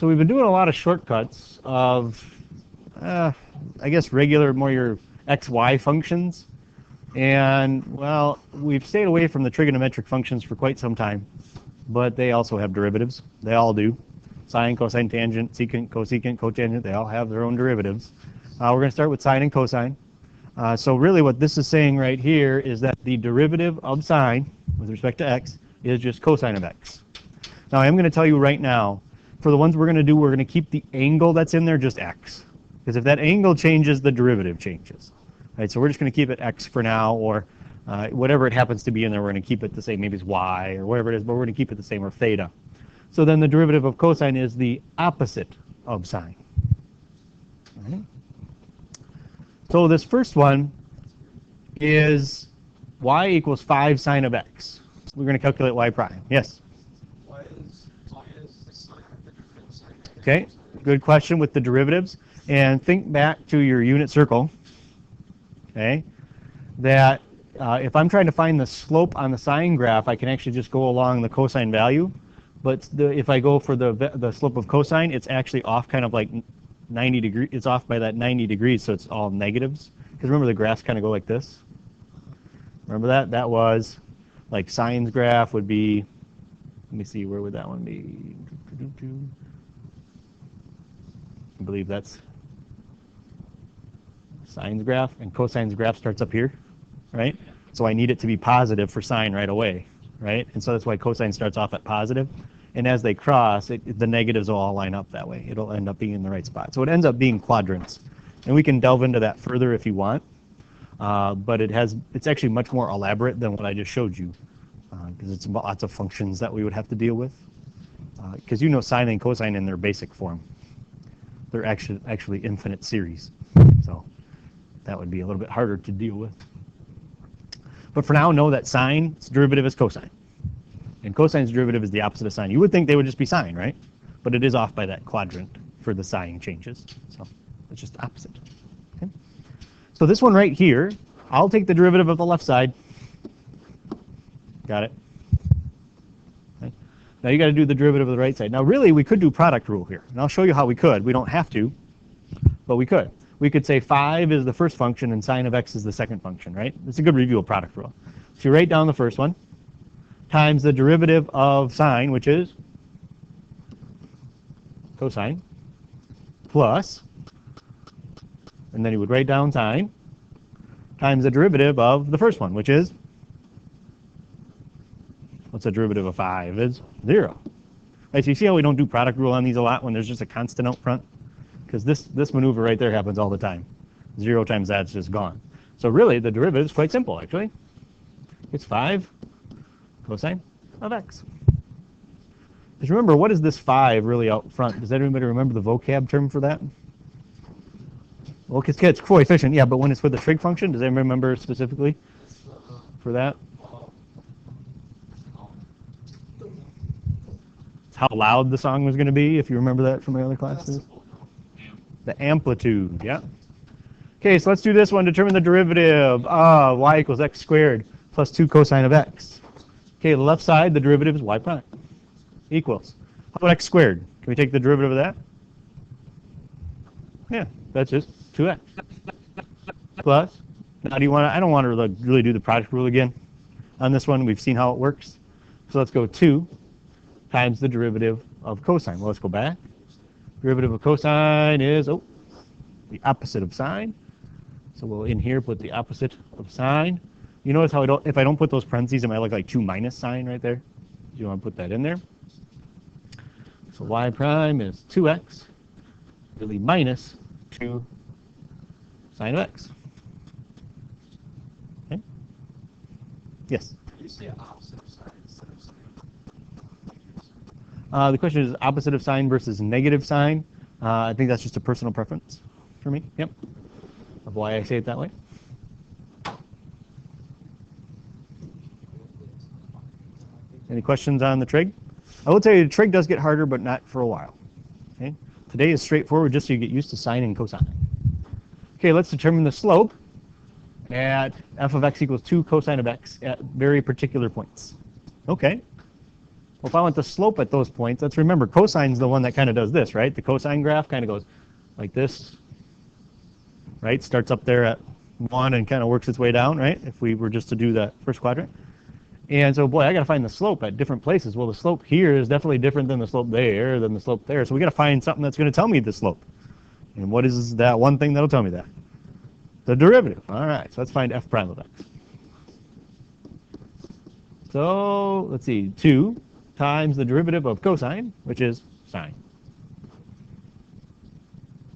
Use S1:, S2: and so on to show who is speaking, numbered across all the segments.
S1: So we've been doing a lot of shortcuts of, I guess, regular, more your XY functions. And, well, we've stayed away from the trigonometric functions for quite some time, but they also have derivatives. They all do. Sine, cosine, tangent, secant, cosecant, cotangent, they all have their own derivatives. We're going to start with sine and cosine. So really what this is saying right here is that the derivative of sine with respect to x is just cosine of x. Now I am going to tell you right now, for the ones we're going to do, we're going to keep the angle that's in there just x. Because if that angle changes, the derivative changes. Right, so we're just going to keep it x for now, or whatever it happens to be in there, we're going to keep it the same. Maybe it's y or whatever it is, but we're going to keep it the same, or theta. So then the derivative of cosine is the opposite of sine. All right. So this first one is y equals 5 sine of x. We're going to calculate y prime. Yes?
S2: Why is the sine of the different sine?
S1: Okay, good question with the derivatives. And think back to your unit circle. Okay, that if I'm trying to find the slope on the sine graph, I can actually just go along the cosine value. But if I go for the slope of cosine, it's actually off kind of like 90 degrees. It's off by that 90 degrees, so it's all negatives. Because remember, the graphs kind of go like this. Remember that? That was like sine's graph would be, let me see, where would that one be? I believe that's sine's graph, and cosine's graph starts up here, right? So I need it to be positive for sine right away, right? And so that's why cosine starts off at positive. And as they cross, the negatives will all line up that way. It'll end up being in the right spot. So it ends up being quadrants. And we can delve into that further if you want. But it's actually much more elaborate than what I just showed you, because it's lots of functions that we would have to deal with. Because you know sine and cosine in their basic form. They're actually infinite series. So that would be a little bit harder to deal with. But for now, know that sine's derivative is cosine. And cosine's derivative is the opposite of sine. You would think they would just be sine, right? But it is off by that quadrant for the sine changes. So it's just opposite. Okay? So this one right here, I'll take the derivative of the left side. Got it? Okay. Now you got to do the derivative of the right side. Now really, we could do product rule here. And I'll show you how we could. We don't have to, but we could. We could say 5 is the first function and sine of x is the second function, right? It's a good review of product rule. So you write down the first one, times the derivative of sine, which is cosine, plus, and then you would write down sine, times the derivative of the first one, which is, what's the derivative of 5? Is 0. Right, so you see how we don't do product rule on these a lot when there's just a constant out front? Because this maneuver right there happens all the time. 0 times that's just gone. So really, the derivative is quite simple, actually. It's 5 cosine of x. Just remember, what is this 5 really out front? Does anybody remember the vocab term for that? Well, it's coefficient, yeah, but when it's with the trig function, does anybody remember specifically for that? It's how loud the song was going to be, if you remember that from my other classes. The amplitude, yeah. Okay, so let's do this one. Determine the derivative of y equals x squared plus 2 cosine of x. Okay, the left side, the derivative is y prime equals. How about x squared? Can we take the derivative of that? Yeah, that's just 2x. Plus, now do you want to, I don't want to really do the product rule again. On this one, we've seen how it works. So let's go 2 times the derivative of cosine. Well, let's go back. Derivative of cosine is, the opposite of sine. So we'll in here put the opposite of sine. You notice how if I don't put those parentheses, it might look like 2 minus sine right there. You want to put that in there. So y prime is 2x, really minus 2 sine of x. Okay? Yes?
S2: You say opposite of sine instead of sine.
S1: The question is opposite of sine versus negative sine. I think that's just a personal preference for me. Yep. Of why I say it that way. Any questions on the trig? I will tell you the trig does get harder, but not for a while. Okay. Today is straightforward, just so you get used to sine and cosine. Okay, let's determine the slope at f of x equals 2 cosine of x at very particular points. Okay. Well, if I want the slope at those points, let's remember cosine's the one that kind of does this, right? The cosine graph kind of goes like this, right? Starts up there at 1 and kind of works its way down, right? If we were just to do that first quadrant. And so, boy, I got to find the slope at different places. Well, the slope here is definitely different than the slope there, than the slope there. So we got to find something that's going to tell me the slope. And what is that one thing that'll tell me that? The derivative. All right, so let's find f prime of x. So let's see, 2 times the derivative of cosine, which is sine.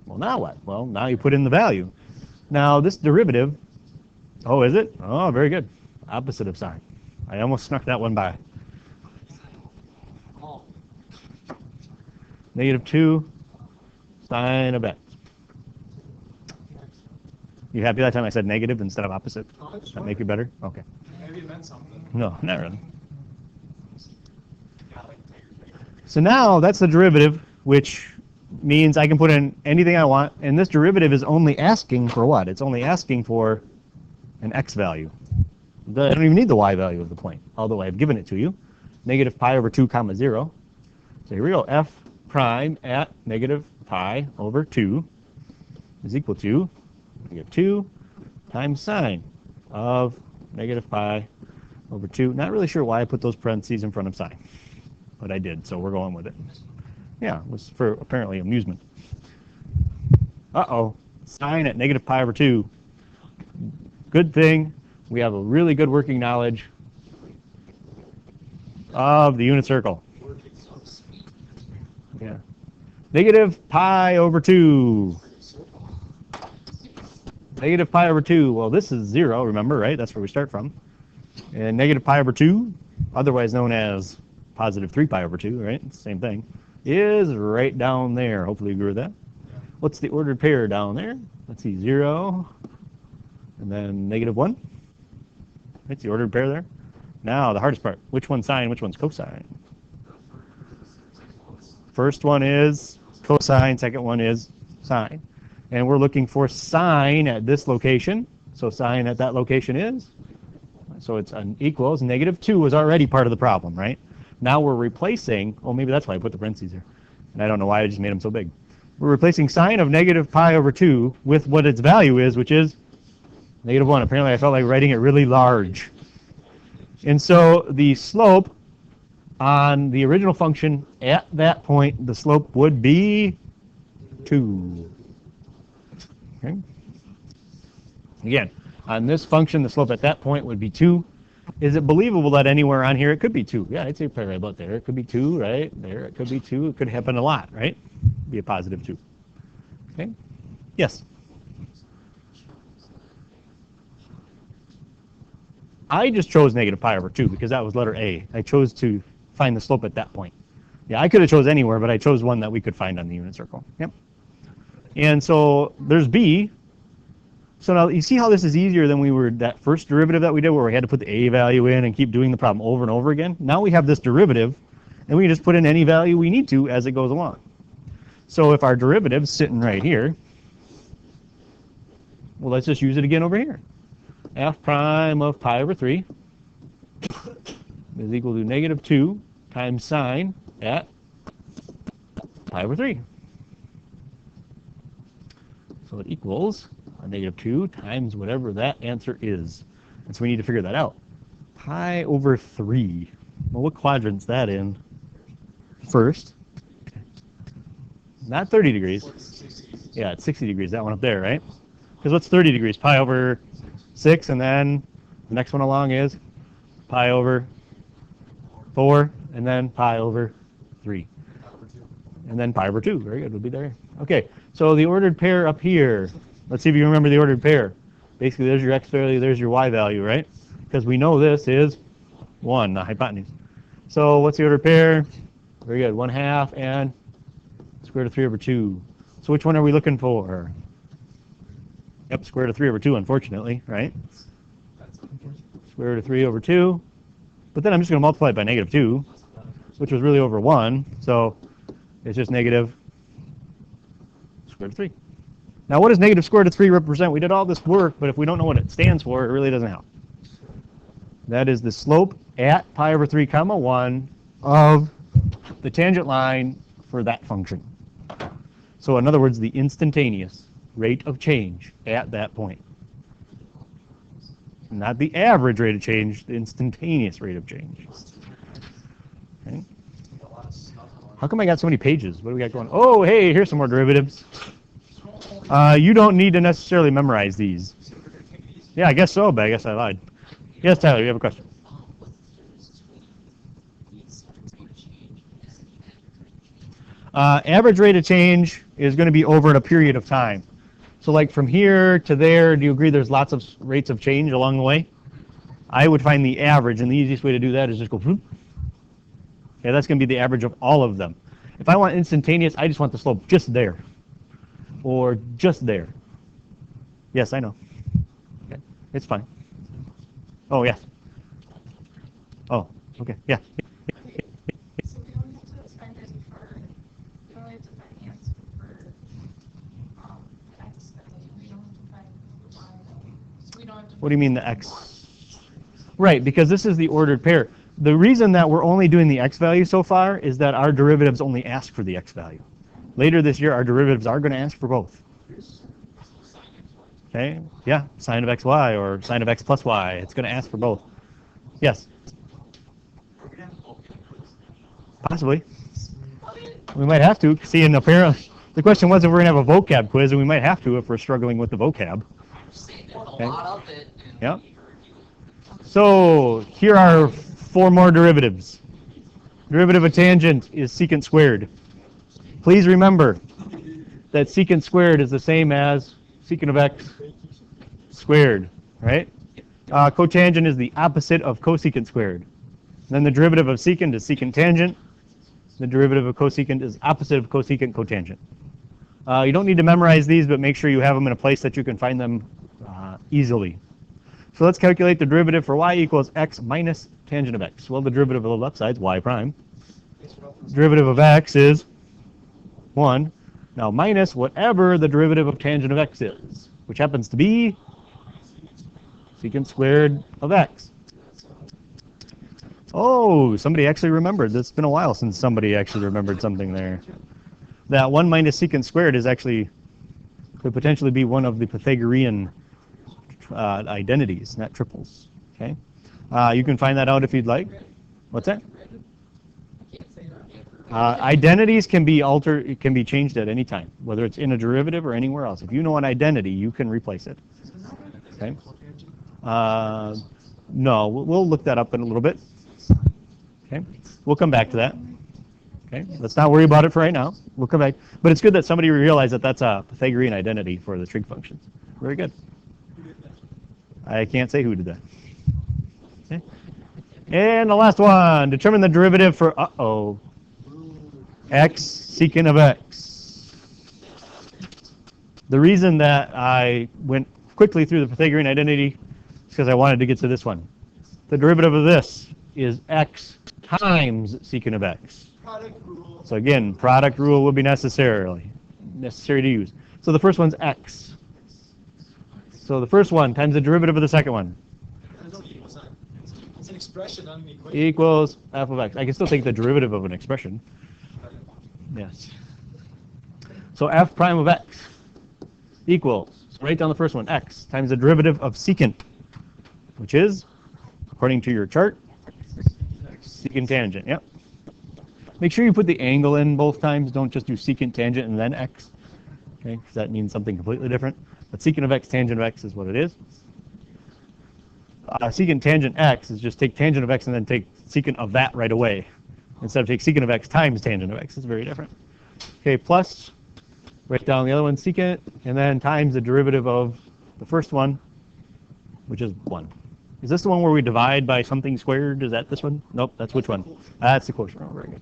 S1: Well, now what? Well, now you put in the value. Now this derivative, oh, is it? Oh, very good. Opposite of sine. I almost snuck that one by.
S2: Oh,
S1: Negative 2 sine of x. You happy that time I said negative instead of opposite?
S2: oh, that's
S1: Does that
S2: fine.
S1: make you better? Okay.
S2: Maybe it meant something.
S1: No, not really.
S2: Yeah, like,
S1: So now that's the derivative, which means I can put in anything I want. And this derivative is only asking for what? It's only asking for an x value. I don't even need the y value of the point, although I've given it to you. Negative pi over 2 comma 0. So here we go. F prime at negative pi over 2 is equal to negative 2 times sine of negative pi over 2. Not really sure why I put those parentheses in front of sine, but I did, so we're going with it. Yeah, it was for apparently amusement. Uh-oh, sine at negative pi over 2. Good thing we have a really good working knowledge of the unit circle.
S2: working so sweet.
S1: Yeah. Negative pi over 2. Negative pi over 2. Well, this is 0, remember, right? That's where we start from. And negative pi over 2, otherwise known as positive 3 pi over 2, right? Same thing, is right down there. Hopefully you agree with that. What's the ordered pair down there? Let's see, 0, and then negative 1. That's the ordered pair there. Now, the hardest part. Which one's sine, which one's cosine? First one is cosine, second one is sine. And we're looking for sine at this location. So sine at that location is? So it's an equals. Negative 2 was already part of the problem, right? Now we're replacing, oh, maybe that's why I put the parentheses here. And I don't know why I just made them so big. We're replacing sine of negative pi over 2 with what its value is, which is negative 1. Apparently I felt like writing it really large. And so the slope on the original function at that point, the slope would be 2. Okay. Again, on this function, the slope at that point would be 2. Is it believable that anywhere on here it could be 2? Yeah, I'd say probably right about there. It could be 2, right? There, it could be 2. It could happen a lot, right? Be a positive 2. Okay? Yes? I just chose negative pi over 2 because that was letter A. I chose to find the slope at that point. Yeah, I could have chose anywhere, but I chose one that we could find on the unit circle. Yep. And so there's B. So now you see how this is easier than we were that first derivative that we did where we had to put the A value in and keep doing the problem over and over again. Now we have this derivative and we can just put in any value we need to as it goes along. So if our derivative's sitting right here, well, let's just use it again over here. F prime of pi over 3 is equal to negative 2 times sine at pi over 3. So it equals a negative 2 times whatever that answer is. And so we need to figure that out. Pi over 3. Well, what quadrant's that in? First. Not 30 degrees. Yeah, it's 60 degrees, that one up there, right? Because what's 30 degrees? Pi over 6, and then the next one along is pi over 4, and then pi over 3. And then pi over 2. Very good, we'll be there. Okay, so the ordered pair up here. Let's see if you remember the ordered pair. Basically, there's your x value, there's your y value, right? Because we know this is 1, the hypotenuse. So what's the ordered pair? Very good, 1/2 and square root of 3 over 2. So which one are we looking for? Yep, square root of 3 over 2, unfortunately, right? Square root of 3 over 2. But then I'm just going to multiply it by negative 2, which was really over 1. So it's just negative square root of 3. Now, what does negative square root of 3 represent? We did all this work, but if we don't know what it stands for, it really doesn't help. That is the slope at pi over 3 comma 1 of the tangent line for that function. So in other words, the instantaneous rate of change at that point. Not the average rate of change, the instantaneous rate of change. Okay. How come I got so many pages? What do we got going? Oh, hey, here's some more derivatives. You don't need to necessarily memorize these. Yeah, I guess so, but I guess I lied. Yes, Tyler, you have a question? Average rate of change is going to be over a period of time. So like from here to there, do you agree there's lots of rates of change along the way? I would find the average, and the easiest way to do that is just go, whoop. Okay, that's going to be the average of all of them. If I want instantaneous, I just want the slope just there, or just there. Yes, I know. Okay, it's fine. Oh, yes. Oh, okay, yeah.
S3: So we don't have to find it for, we only have to find the answer for X value. We don't have to find Y value. So we don't have to.
S1: What do you mean the X? Right, because this is the ordered pair. The reason that we're only doing the X value so far is that our derivatives only ask for the X value. Later this year, our derivatives are going to ask for both. Okay, yeah, sine of XY or sine of X plus Y. It's going to ask for both. Yes? Possibly. We might have to. See, and apparently, the question was if we're going to have a vocab quiz, and we might have to if we're struggling with the vocab. Okay. Yeah. So here are 4 more derivatives. Derivative of tangent is secant squared. Please remember that secant squared is the same as secant of x squared, right? Cotangent is the opposite of cosecant squared. Then the derivative of secant is secant tangent. The derivative of cosecant is opposite of cosecant cotangent. You don't need to memorize these, but make sure you have them in a place that you can find them easily. So let's calculate the derivative for y equals x minus tangent of x. Well, the derivative of the left side is y prime. Derivative of x is 1. Now minus whatever the derivative of tangent of x is, which happens to be secant squared of x. Oh, somebody actually remembered. It's been a while since somebody actually remembered something there. That 1 minus secant squared is actually, could potentially be one of the Pythagorean identities, not triples. Okay, you can find that out if you'd like. What's that? Identities can be altered. It can be changed at any time, whether it's in a derivative or anywhere else. If you know an identity, you can replace it. Okay. No, we'll look that up in a little bit. Okay, we'll come back to that. Okay, let's not worry about it for right now. We'll come back. But it's good that somebody realized that that's a Pythagorean identity for the trig functions. Very good. I can't say who did that. Okay. And the last one, determine the derivative for, x secant of x. The reason that I went quickly through the Pythagorean identity is because I wanted to get to this one. The derivative of this is x times secant of x. So again, product rule will be necessary to use. So the first one's x. So the first one times the derivative of the second one.
S2: It's an expression on the equation.
S1: Equals f of x. I can still take the derivative of an expression. Yes. So f prime of x equals, so write down the first one, x times the derivative of secant, which is, according to your chart, secant tangent. Yep. Make sure you put the angle in both times. Don't just do secant tangent and then x. Okay, because that means something completely different. But secant of x, tangent of x is what it is. Secant tangent x is just take tangent of x and then take secant of that right away. Instead of take secant of x times tangent of x. It's very different. Okay, plus, write down the other one, secant, and then times the derivative of the first one, which is 1. Is this the one where we divide by something squared? Is that this one? Nope, that's which one? That's the quotient. Oh, very good.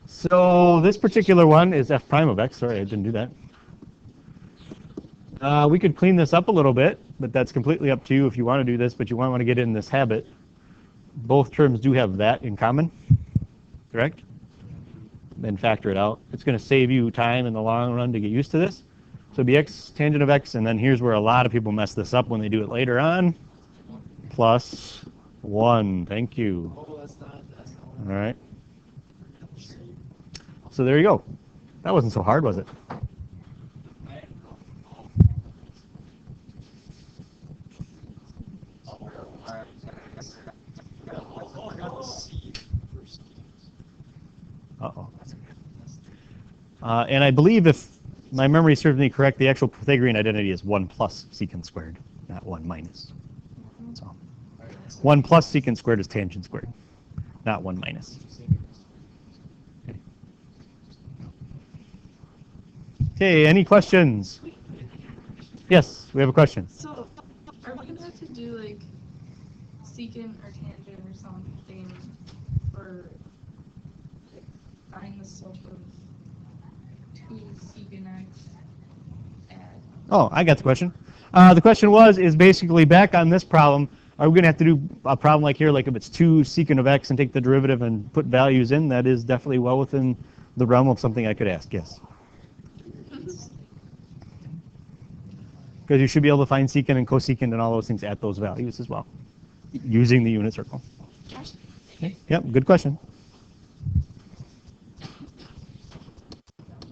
S1: So this particular one is f prime of x. Sorry, I didn't do that. We could clean this up a little bit, but that's completely up to you if you want to do this, but you want to get in this habit. Both terms do have that in common, correct? Then factor it out. It's going to save you time in the long run to get used to this. So it'd be x tangent of x, and then here's where a lot of people mess this up when they do it later on. Plus 1. Thank you. All right. So there you go. That wasn't so hard, was it? Uh-oh. And I believe, if my memory serves me correct, the actual Pythagorean identity is 1 plus secant squared, not 1 minus. So 1 plus secant squared is tangent squared, not 1 minus. Okay, any questions? Yes, we have a question.
S3: So, are we gonna have to do like secant or tangent or something for like find the slope of 2 secant x at?
S1: Oh, I got the question. The question is basically back on this problem, are we going to have to do a problem like here, like if it's 2 secant of x and take the derivative and put values in? That is definitely well within the realm of something I could ask, yes. Because you should be able to find secant and cosecant and all those things at those values as well, using the unit circle. Okay. Yep, good question.